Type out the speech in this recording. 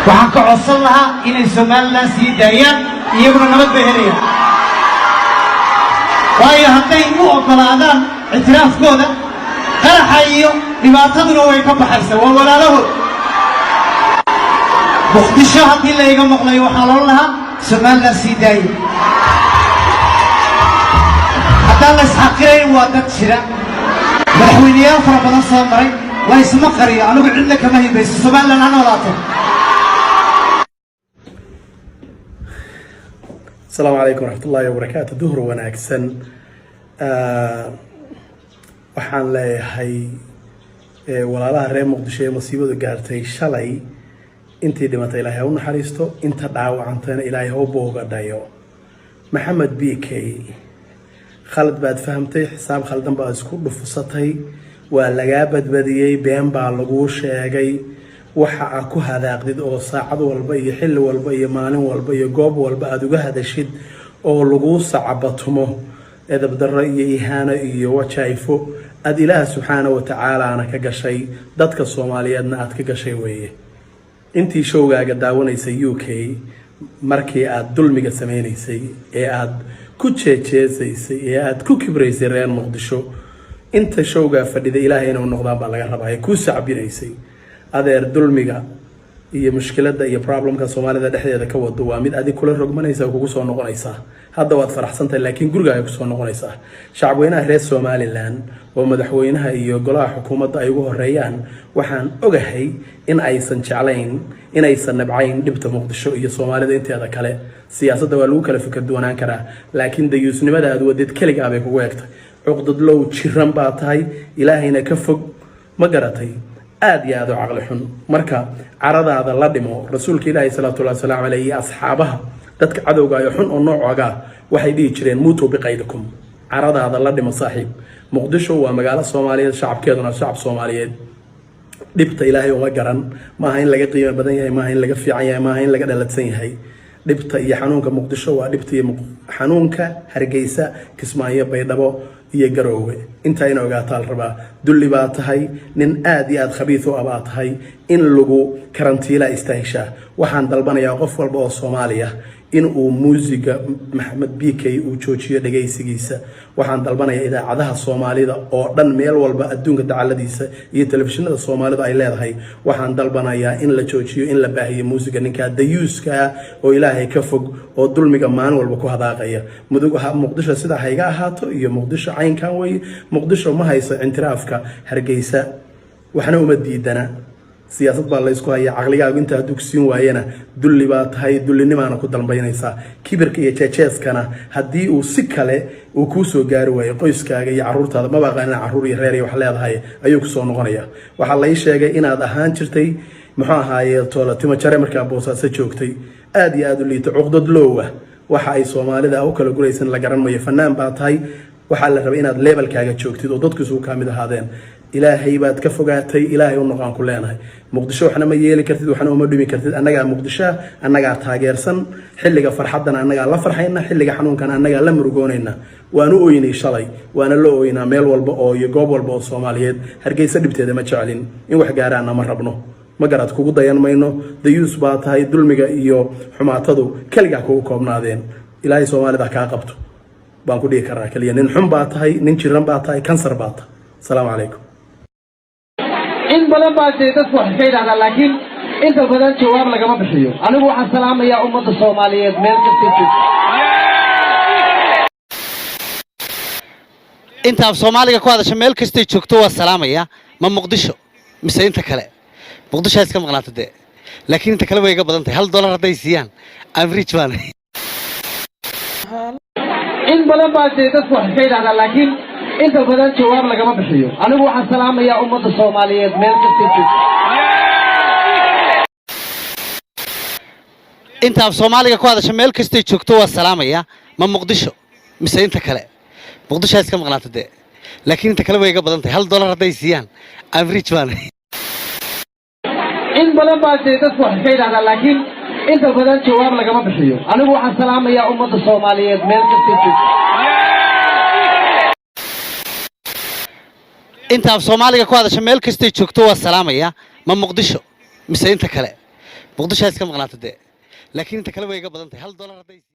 waxaan ka codsan lahaa inay Soomaaliland sii daayaan iyaguna nabad bay helayaan waayo hadday u ogolaadaan ictiraafkooda qaraxa iyo dhibaataduna way ka baxaysaa waa walaalahood muqdisho haddii la iga maqlay waxaa loo lahaa Soomaaliland sii daaya haddaan la isxaqirayn waa dad jira madaxweyneyaal fara badan soo maray la isma qariyo anigu cidna kama hibayso Soomaaliland ha noolaato. السلام عليكم ورحمة الله وبركاته. ظهر وناكسن waxaan leeyahay walaalaha reer Muqdisho ee masiibada gaartay shalay intii dhimatay Ilaahay u naxariisto inta dhaawacantayna Ilaahay u boogadhayo. Maxamed BK khalad baad fahamtay xisaab khaldan baad isku dhufsatay waa laga badbadiyay been baa lagu sheegay waxa aad ku hadaaqdid oo saacad walba iyo xilli walba iyo maalin walba iyo goob walba aad uga hadashid oo lagu sacabatumo edab darro iyo ihaano iyo wajaayfo ad Ilaahay subhanahu wa ta'ala ana ka gashay dadka Soomaaliyeedna aad ka gashay weeye intii showgaaga daawanaysay UK markii aad dulmiga sameeysay ee aad ku jeejeesaysay ee aad ku kibraysay reer Muqdisho inta showga fadhida Ilaahay inuu noqdaan baa laga rabaa ku sacbinaysay adeer dulmiga iyo mushkiladda iyo problemka Soomaalida dhexdeeda ka wado waa mid adig kula rogmanaysa oo kugu soo noqonaysa hadda waad faraxsantahay laakiin gurigaaga ku soo noqonaysa shacabweynaha reer Somaliland oo madaxweynaha iyo golaha xukuumadda ay ugu horeeyaan waxaan ogahay in aysan jeclayn in aysan nabcayn dhibta Muqdisho iyo Soomaalida inteeda kale siyaasadda waa lagu kala fikir doonaan karaa laakiin dayuusnimada aad wadid kaliya bay kugu eegtay cuqdad low jiran baa tahay Ilaahayna ka fog ma garatay aad iyo aad u caqli xun marka caradaada la dhimo rasuulka Ilaahay sallallahu alayhi wasallam alayhi asxaabaha dadka cadowga ay xun oo noocaga waxay dhigi jireen muutu biqaydikum caradaada la dhimo saaxiib Muqdisho waa magaalo Soomaaliyeed shacabkeeduna shacab Soomaaliyeed dhibta Ilaahay uma garan ma aha in laga qiimo badan yahay ma aha in laga fiican yahay ma aha in laga dhaladsan yahay dhibta iyo xanuunka Muqdisho waa dhibta iyo xanuunka Hargeysa Kismaayo Baydhabo iyo Garowe inta ina ogaataa rabaa dulli baa tahay nin aad iyo aad khabiis u ah tahay in lagu karantiila istaahisha waxaan dalbanayaa qof walba oo Soomaaliya in uu muusiga Maxamed BK uu joojiyo dhageysigiisa waxaan dalbanayaa idaacadaha Soomaalida oo dhan meel walba adduunka dacaladiisa iyo telefishinada Soomaalida ay leedahay waxaan dalbanayaa in la joojiyo in la baahiyo muusiga ninka dayuuska oo Ilaahay ka fog oo dulmiga maan walba ku hadaaqaya Muqdisho sida hayga ahaato iyo Muqdisho caynkan way Muqdisho ma hayso intiraafka Hargeysa waxna uma diidana siyaasad baa la isku hayaa aqligaagu inta dugsiin waayana dulli baa tahay dullinimaana ku dalbaynaysa kibirka iyo jeeceeskana hadii uu si kale uu ku soo gaari waayo qoyskaaga iyo caruurtaada ma baqaan caruur iyo reer iyo wax leedahay ayuu ku soo noqonaya waxa la sheegay inaad ahaan jirtay muxuu ahaayay toolo timo jare markaa Boosaaso joogtay aad iyo aad u liito cuqdad loowa waxa ay Soomaalida u kala guraysan la garan maayo fanaan baa tahay waxa la rabaa inaad levelkaaga joogtid oo dadku soo ka mid ahaadeen Ilaahay baad ka fogaatay Ilaahay u noqon ku leenahay Muqdisho waxna ma yeeli kartid waxna uma dhimi kartid annaga Muqdisho annaga taageersan xilliga farxadana annaga la farxayna xilliga xanuunkana annaga la murugoonayna waanu ooynay shalay waana la ooynaa meel walba oo iyo goob walba oo Soomaaliyeed Hargeysa dhibteeda ma jecelin in wax gaarana ma rabno ma garad kugu dayan mayno dayuus baa tahay dulmiga iyo xumaatadu kaliya ku koobnaadeen Ilaahay Soomaalida ka qabto baan ku dhigi karaa kaliya nin xun baa tahay nin jiran baa tahay kansar baa tahay salaamu calaykum in badan baa dadku wax ka yiraahdaa laakiin inta badan jawaab lagama bixiyo anigu waxaan salaamayaa ummadda Soomaaliyeed meel kasta inta Soomaaliga ku hadasha meel kasta joogto waa salaamaya ma Muqdisho mise inta kale Muqdisho iska maqnaatay laakiin inta kale way iga badan tahay $1 haday siiyaan average baan in badan baa dadku wax ka yiraahdaa laakiin inta badan jawaab lagama bixiyo anigu waxaan salaamayaa ummadda Soomaaliyeed meel kasta inta Soomaaliga ku hadasha meel kasta joogto waa salaamaya ma Muqdisho mise inta kale Muqdisho iska maqnaatay laakiin inta kale way iga badan tahay $1 haday siiyaan average baan in badan baa dadku wax ka yiraahdaa laakiin inta badan jawaab lagama bixiyo anigu waxaan salaamayaa ummadda Soomaaliyeed meel kasta inta Soomaaliga ku hadasha meel kasta joogto waa salaamaya ma Muqdisho mise inta kale muqdisho iska maqnaata dee laakiin inta kale way iga badan tahay $1 hadday